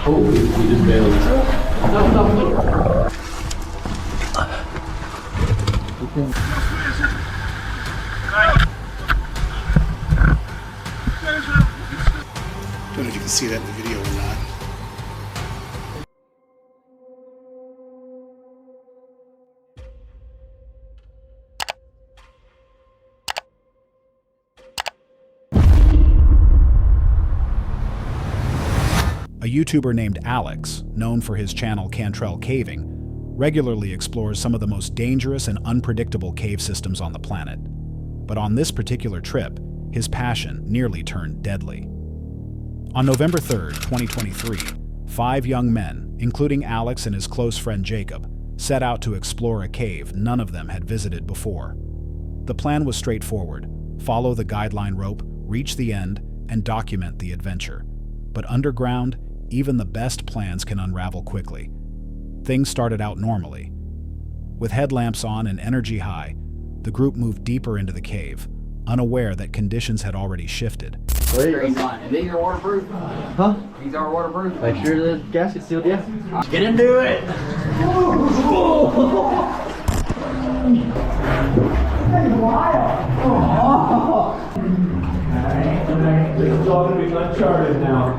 Oh, we just bailed. No. Don't know if you can see that in the video or not. A YouTuber named Alex, known for his channel Cantrell Caving, regularly explores some of the most dangerous and unpredictable cave systems on the planet. But on this particular trip, his passion nearly turned deadly. On November 3rd, 2023, 5 young men, including Alex and his close friend Jacob, set out to explore a cave none of them had visited before. The plan was straightforward: follow the guideline rope, reach the end, and document the adventure. But underground, even the best plans can unravel quickly. Things started out normally. With headlamps on and energy high, the group moved deeper into the cave, unaware that conditions had already shifted. And these are waterproof? Huh? These are waterproof? Make sure the gasket's sealed, yeah. Get into it! It's all going to be uncharted now.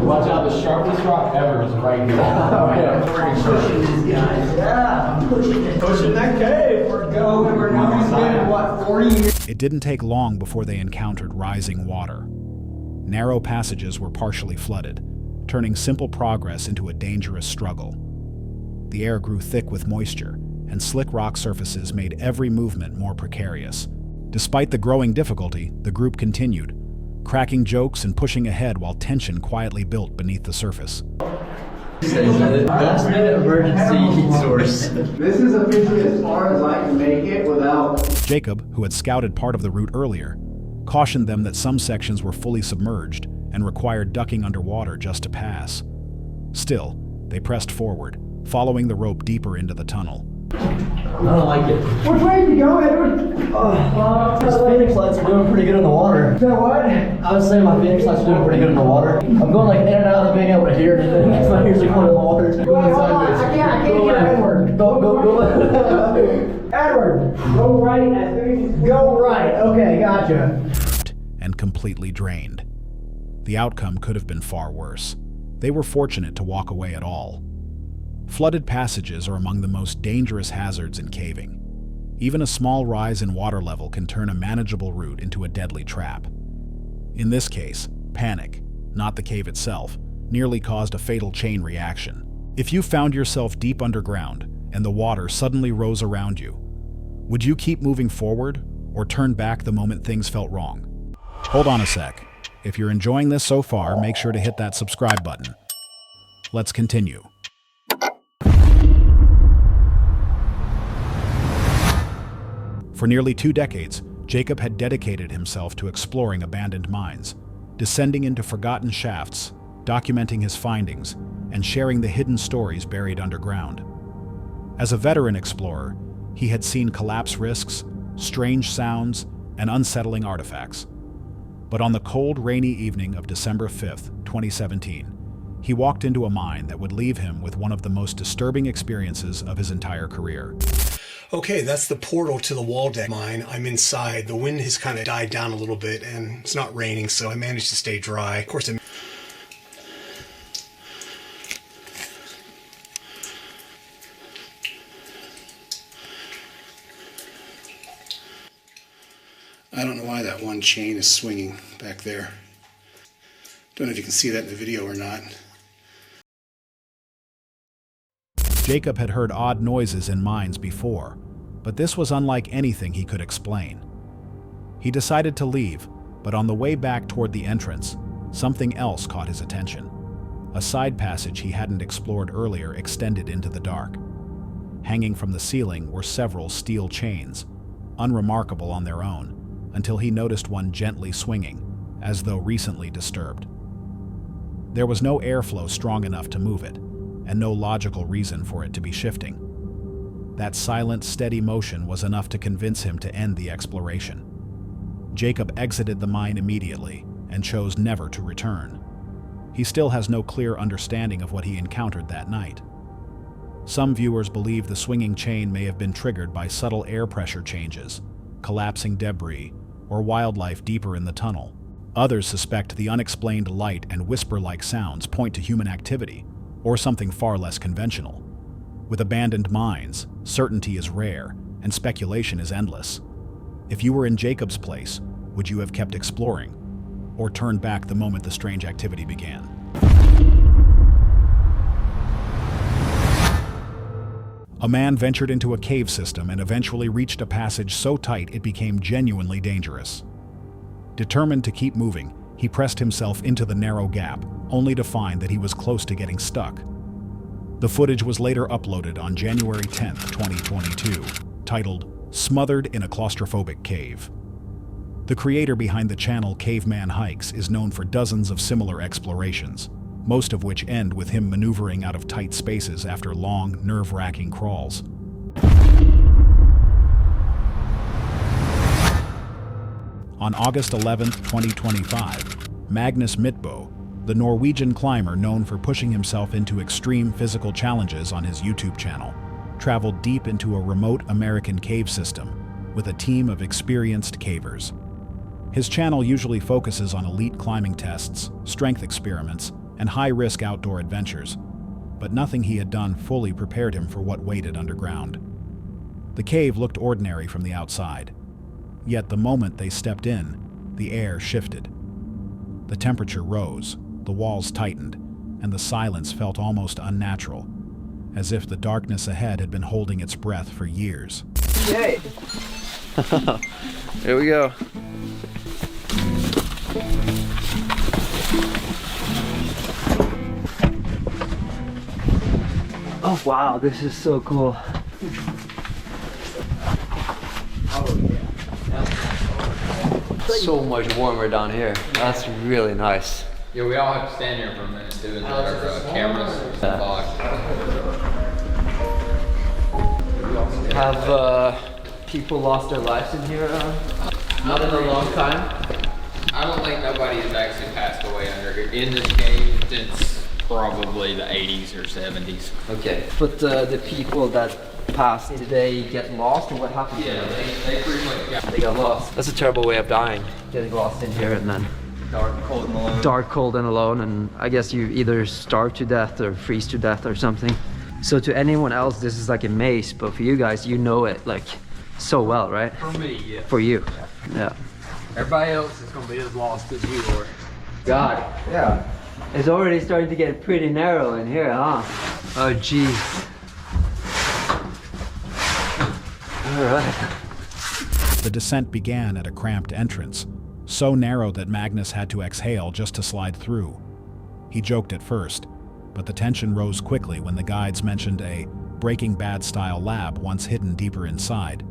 Watch out, the sharpest rock ever is right here. I'm pushing these guys. Yeah, I'm pushing it. Pushing that cave. We're going. We're been, what, 40 years? It didn't take long before they encountered rising water. Narrow passages were partially flooded, turning simple progress into a dangerous struggle. The air grew thick with moisture, and slick rock surfaces made every movement more precarious. Despite the growing difficulty, the group continued, cracking jokes and pushing ahead while tension quietly built beneath the surface. Last minute emergency heat source. This is officially as far as I can make it without... Jacob, who had scouted part of the route earlier, cautioned them that some sections were fully submerged and required ducking underwater just to pass. Still, they pressed forward, following the rope deeper into the tunnel. I don't like it. Which way did you go, Edward? Those Phoenix lights are doing pretty good in the water. So what? I would say my Phoenix lights are doing pretty good in the water. I'm going like in and out of being able to hear anything. My ears are going in the water. Going sideways. I can't hear Edward. Go. Edward, go right. Go right. Okay, gotcha. And completely drained. The outcome could have been far worse. They were fortunate to walk away at all. Flooded passages are among the most dangerous hazards in caving. Even a small rise in water level can turn a manageable route into a deadly trap. In this case, panic, not the cave itself, nearly caused a fatal chain reaction. If you found yourself deep underground and the water suddenly rose around you, would you keep moving forward or turn back the moment things felt wrong? Hold on a sec. If you're enjoying this so far, make sure to hit that subscribe button. Let's continue. For nearly 2 decades, Jacob had dedicated himself to exploring abandoned mines, descending into forgotten shafts, documenting his findings, and sharing the hidden stories buried underground. As a veteran explorer, he had seen collapse risks, strange sounds, and unsettling artifacts. But on the cold, rainy evening of December 5th, 2017, he walked into a mine that would leave him with one of the most disturbing experiences of his entire career. Okay, that's the portal to the wall deck mine. I'm inside. The wind has kind of died down a little bit and it's not raining, so I managed to stay dry. Of course, I don't know why that one chain is swinging back there. Don't know if you can see that in the video or not. Jacob had heard odd noises in mines before, but this was unlike anything he could explain. He decided to leave, but on the way back toward the entrance, something else caught his attention. A side passage he hadn't explored earlier extended into the dark. Hanging from the ceiling were several steel chains, unremarkable on their own, until he noticed one gently swinging, as though recently disturbed. There was no airflow strong enough to move it, and no logical reason for it to be shifting. That silent, steady motion was enough to convince him to end the exploration. Jacob exited the mine immediately and chose never to return. He still has no clear understanding of what he encountered that night. Some viewers believe the swinging chain may have been triggered by subtle air pressure changes, collapsing debris, or wildlife deeper in the tunnel. Others suspect the unexplained light and whisper-like sounds point to human activity, or something far less conventional. With abandoned mines, certainty is rare, and speculation is endless. If you were in Jacob's place, would you have kept exploring, or turned back the moment the strange activity began? A man ventured into a cave system and eventually reached a passage so tight it became genuinely dangerous. Determined to keep moving, he pressed himself into the narrow gap, only to find that he was close to getting stuck. The footage was later uploaded on January 10, 2022, titled "Smothered in a Claustrophobic Cave." The creator behind the channel Caveman Hikes is known for dozens of similar explorations, most of which end with him maneuvering out of tight spaces after long, nerve-wracking crawls. On August 11, 2025, Magnus Midtbo, the Norwegian climber known for pushing himself into extreme physical challenges on his YouTube channel, traveled deep into a remote American cave system with a team of experienced cavers. His channel usually focuses on elite climbing tests, strength experiments, and high-risk outdoor adventures, but nothing he had done fully prepared him for what waited underground. The cave looked ordinary from the outside, yet the moment they stepped in, the air shifted. The temperature rose, the walls tightened, and the silence felt almost unnatural, as if the darkness ahead had been holding its breath for years. Yay! Here we go. Oh wow, this is so cool. So much warmer down here. That's really nice. Yeah, we all have to stand here for a minute too, and our cameras blocked. Have people lost their lives in here? Not in a long time. I don't think nobody has actually passed away under here in this cave since probably the 80s or 70s. Okay. But the people that passed, did they get lost or what happened? Yeah, they pretty much got. They got lost. That's a terrible way of dying. Getting lost in here and then Dark, cold, and alone. dark, cold, and alone. And I guess you either starve to death or freeze to death or something. So to anyone else, this is like a maze, but for you guys, you know it like so well, right? For me, yeah. For you, yeah. Everybody else is gonna be as lost as we were. God, yeah. It's already starting to get pretty narrow in here, huh? Oh, geez. All right. The descent began at a cramped entrance, so narrow that Magnus had to exhale just to slide through. He joked at first, but the tension rose quickly when the guides mentioned a Breaking Bad-style lab once hidden deeper inside,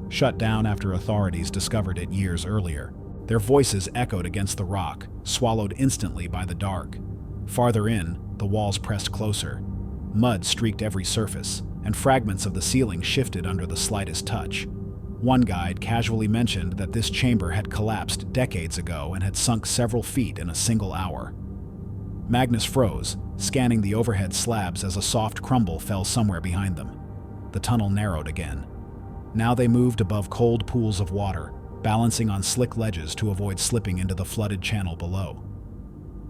shut down after authorities discovered it years earlier. Their voices echoed against the rock, swallowed instantly by the dark. Farther in, the walls pressed closer. Mud streaked every surface, and fragments of the ceiling shifted under the slightest touch. One guide casually mentioned that this chamber had collapsed decades ago and had sunk several feet in a single hour. Magnus froze, scanning the overhead slabs as a soft crumble fell somewhere behind them. The tunnel narrowed again. Now they moved above cold pools of water, balancing on slick ledges to avoid slipping into the flooded channel below.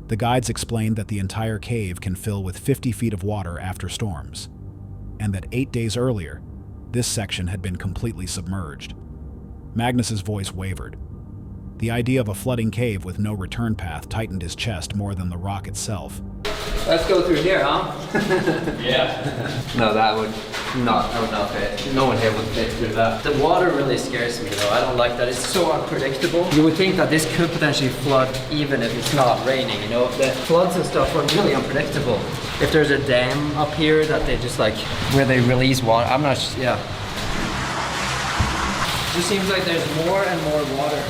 The guides explained that the entire cave can fill with 50 feet of water after storms, and that 8 days earlier, this section had been completely submerged. Magnus's voice wavered. The idea of a flooding cave with no return path tightened his chest more than the rock itself. Let's go through here, huh? Yeah. No, that would not fit. No one here would fit through that. The water really scares me though. I don't like that. It's so unpredictable. You would think that this could potentially flood even if it's not raining, you know? The floods and stuff are really unpredictable. If there's a dam up here that they just like, where they release water, I'm not, yeah. It just seems like there's more and more water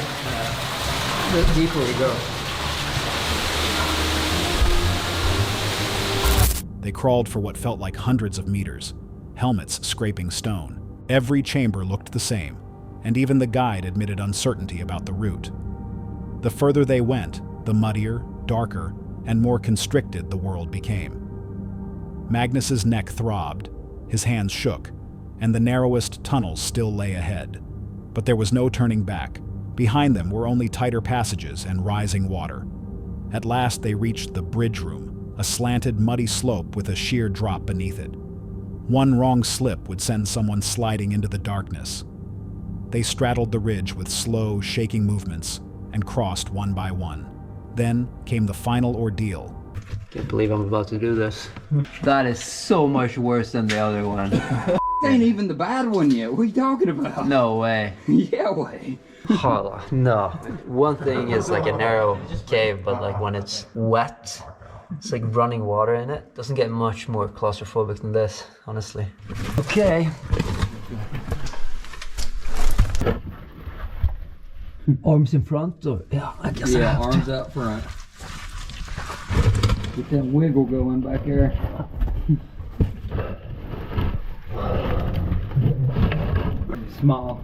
the deeper we go. They crawled for what felt like hundreds of meters, helmets scraping stone. Every chamber looked the same, and even the guide admitted uncertainty about the route. The further they went, the muddier, darker, and more constricted the world became. Magnus's neck throbbed, his hands shook, and the narrowest tunnel still lay ahead. But there was no turning back. Behind them were only tighter passages and rising water. At last they reached the bridge room, a slanted, muddy slope with a sheer drop beneath it. One wrong slip would send someone sliding into the darkness. They straddled the ridge with slow, shaking movements and crossed one by one. Then came the final ordeal. Can't believe I'm about to do this. That is so much worse than the other one. This ain't even the bad one yet. What are you talking about? No way. Yeah, way. Hold on. No. One thing is like a narrow cave, but like when it's wet, it's like running water in it. Doesn't get much more claustrophobic than this, honestly. Okay. Arms in front, or yeah, I guess. Yeah, arms out front. Get that wiggle going back there. Smile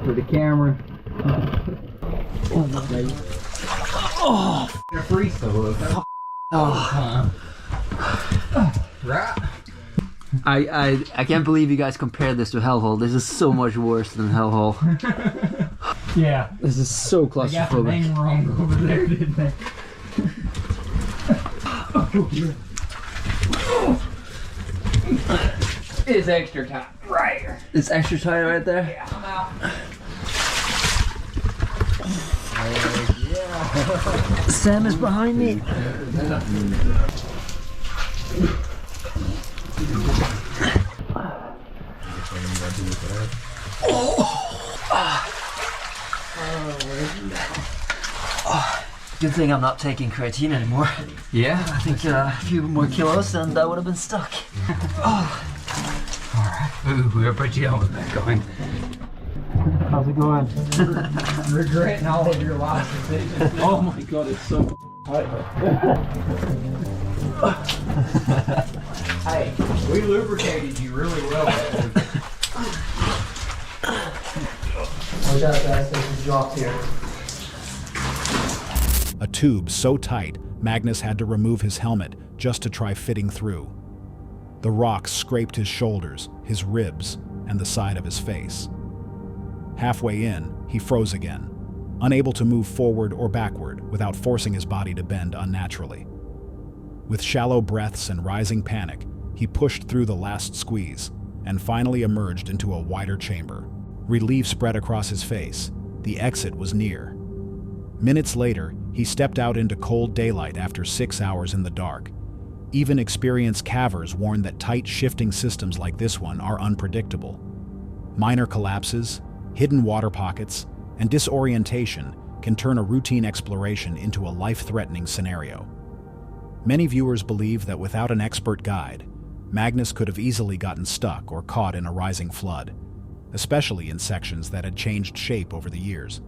for the camera. Oh my baby. Oh, free solo. Right. I can't believe you guys compared this to Hellhole. This is so much worse than Hellhole. Yeah. This is so They got the claustrophobic. name wrong over there, didn't they? It's extra tight right here. It's extra tight right there. Yeah, I'm out. Sam is behind me. Good thing I'm not taking creatine anymore. Yeah. I think a few more kilos and I would have been stuck. Ooh, we'll put you on back going. How's it going? Regretting all of your life decisions. Oh my god, it's so tight. Hey, we lubricated you really well. Watch out guys, there's some drops here. A tube so tight, Magnus had to remove his helmet just to try fitting through. The rocks scraped his shoulders, his ribs, and the side of his face. Halfway in, he froze again, unable to move forward or backward without forcing his body to bend unnaturally. With shallow breaths and rising panic, he pushed through the last squeeze and finally emerged into a wider chamber. Relief spread across his face. The exit was near. Minutes later, he stepped out into cold daylight after 6 hours in the dark. Even experienced cavers warn that tight, shifting systems like this one are unpredictable. Minor collapses, hidden water pockets, and disorientation can turn a routine exploration into a life-threatening scenario. Many viewers believe that without an expert guide, Magnus could have easily gotten stuck or caught in a rising flood, especially in sections that had changed shape over the years.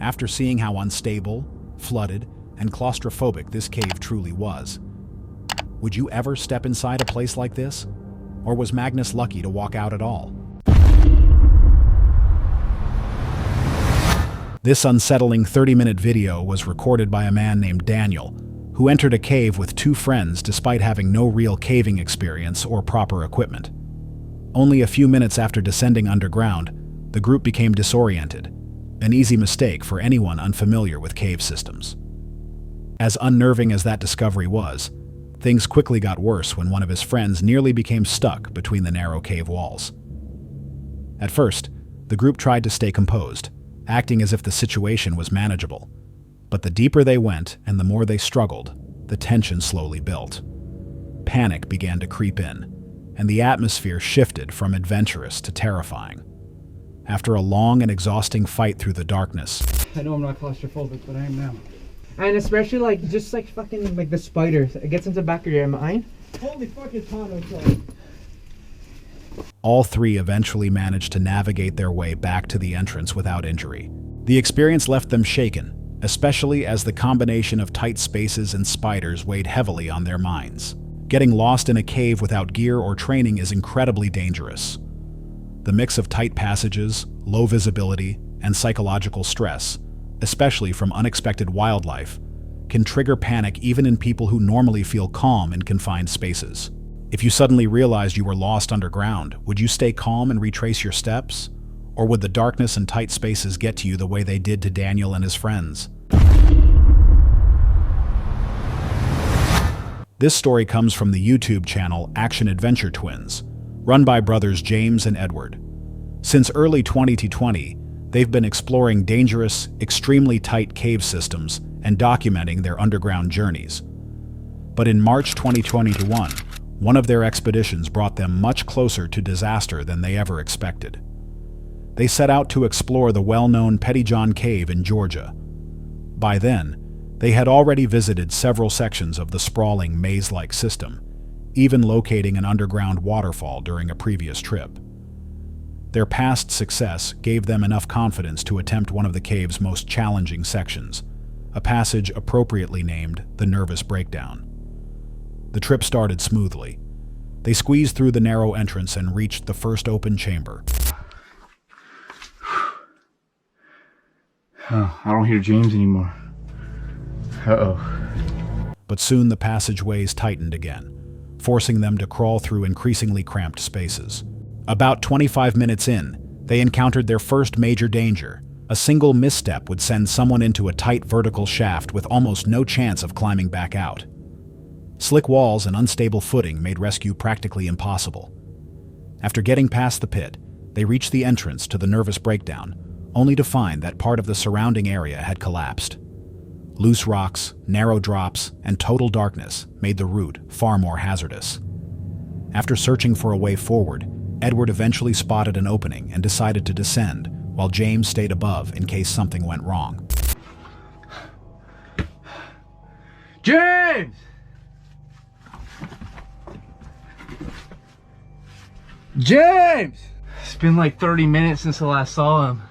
After seeing how unstable, flooded, and claustrophobic this cave truly was, would you ever step inside a place like this? Or was Magnus lucky to walk out at all? This unsettling 30-minute video was recorded by a man named Daniel, who entered a cave with 2 friends despite having no real caving experience or proper equipment. Only a few minutes after descending underground, the group became disoriented, an easy mistake for anyone unfamiliar with cave systems. As unnerving as that discovery was, things quickly got worse when one of his friends nearly became stuck between the narrow cave walls. At first, the group tried to stay composed, acting as if the situation was manageable. But the deeper they went and the more they struggled, the tension slowly built. Panic began to creep in, and the atmosphere shifted from adventurous to terrifying. After a long and exhausting fight through the darkness, I know I'm not claustrophobic, but I am now. And especially like just like fucking like the spiders. It gets into the back of your mind. Holy fuck, it's hot outside. all 3 eventually managed to navigate their way back to the entrance without injury. The experience left them shaken, especially as the combination of tight spaces and spiders weighed heavily on their minds. Getting lost in a cave without gear or training is incredibly dangerous. The mix of tight passages, low visibility, and psychological stress, especially from unexpected wildlife, can trigger panic even in people who normally feel calm in confined spaces. If you suddenly realized you were lost underground, would you stay calm and retrace your steps? Or would the darkness and tight spaces get to you the way they did to Daniel and his friends? This story comes from the YouTube channel Action Adventure Twins, run by brothers James and Edward. Since early 2020, they've been exploring dangerous, extremely tight cave systems and documenting their underground journeys. But in March 2021, one of their expeditions brought them much closer to disaster than they ever expected. They set out to explore the well-known Pettyjohn Cave in Georgia. By then, they had already visited several sections of the sprawling maze-like system, even locating an underground waterfall during a previous trip. Their past success gave them enough confidence to attempt one of the cave's most challenging sections, a passage appropriately named the Nervous Breakdown. The trip started smoothly. They squeezed through the narrow entrance and reached the first open chamber. Oh, I don't hear James anymore. Uh-oh. But soon the passageways tightened again, forcing them to crawl through increasingly cramped spaces. About 25 minutes in, they encountered their first major danger. A single misstep would send someone into a tight vertical shaft with almost no chance of climbing back out. Slick walls and unstable footing made rescue practically impossible. After getting past the pit, they reached the entrance to the Nervous Breakdown, only to find that part of the surrounding area had collapsed. Loose rocks, narrow drops, and total darkness made the route far more hazardous. After searching for a way forward, Edward eventually spotted an opening and decided to descend, while James stayed above in case something went wrong. James! James! It's been like 30 minutes since I last saw him.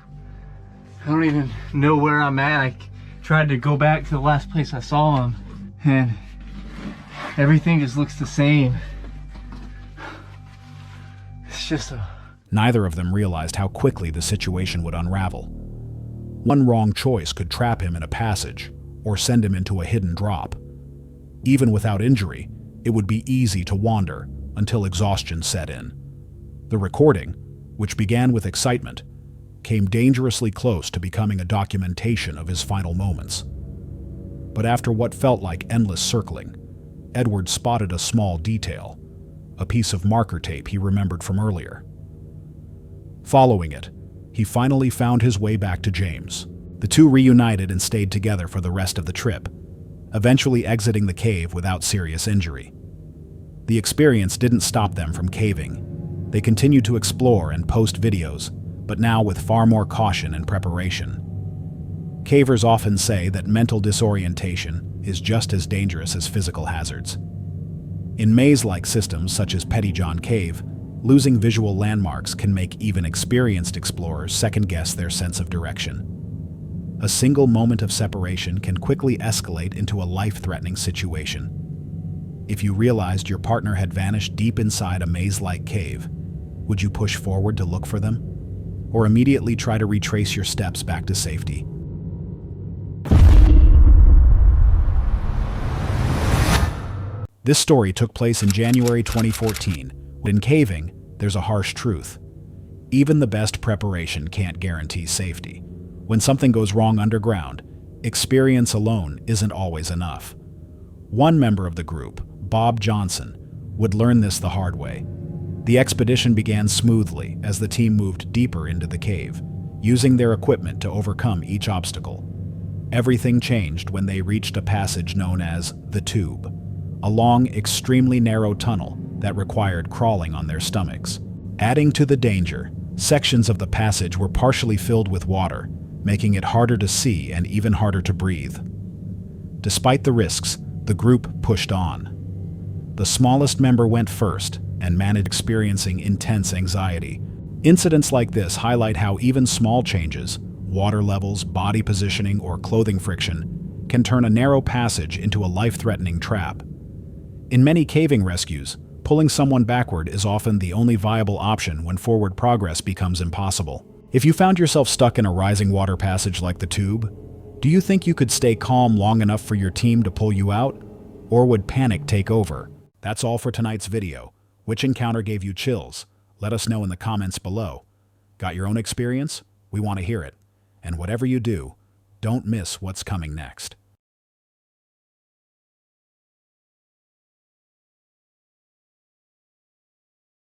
I don't even know where I'm at. I tried to go back to the last place I saw him, and everything just looks the same. It's just a... Neither of them realized how quickly the situation would unravel. One wrong choice could trap him in a passage or send him into a hidden drop. Even without injury, it would be easy to wander until exhaustion set in. The recording, which began with excitement, came dangerously close to becoming a documentation of his final moments. But after what felt like endless circling, Edward spotted a small detail, a piece of marker tape he remembered from earlier. Following it, he finally found his way back to James. The two reunited and stayed together for the rest of the trip, eventually exiting the cave without serious injury. The experience didn't stop them from caving. They continued to explore and post videos, but now with far more caution and preparation. Cavers often say that mental disorientation is just as dangerous as physical hazards. In maze-like systems such as Pettyjohn Cave, losing visual landmarks can make even experienced explorers second-guess their sense of direction. A single moment of separation can quickly escalate into a life-threatening situation. If you realized your partner had vanished deep inside a maze-like cave, would you push forward to look for them? Or immediately try to retrace your steps back to safety? This story took place in January 2014. In caving, there's a harsh truth. Even the best preparation can't guarantee safety. When something goes wrong underground, experience alone isn't always enough. One member of the group, Bob Johnson, would learn this the hard way. The expedition began smoothly as the team moved deeper into the cave, using their equipment to overcome each obstacle. Everything changed when they reached a passage known as the Tube, a long, extremely narrow tunnel that required crawling on their stomachs. Adding to the danger, sections of the passage were partially filled with water, making it harder to see and even harder to breathe. Despite the risks, the group pushed on. The smallest member went first and managed experiencing intense anxiety. Incidents like this highlight how even small changes, water levels, body positioning, or clothing friction, can turn a narrow passage into a life-threatening trap. In many caving rescues, pulling someone backward is often the only viable option when forward progress becomes impossible. If you found yourself stuck in a rising water passage like the Tube, Do you think you could stay calm long enough for your team to pull you out? Or would panic take over? That's all for tonight's video. Which encounter gave you chills? Let us know in the comments below. Got your own experience? We want to hear it. And whatever you do, don't miss what's coming next.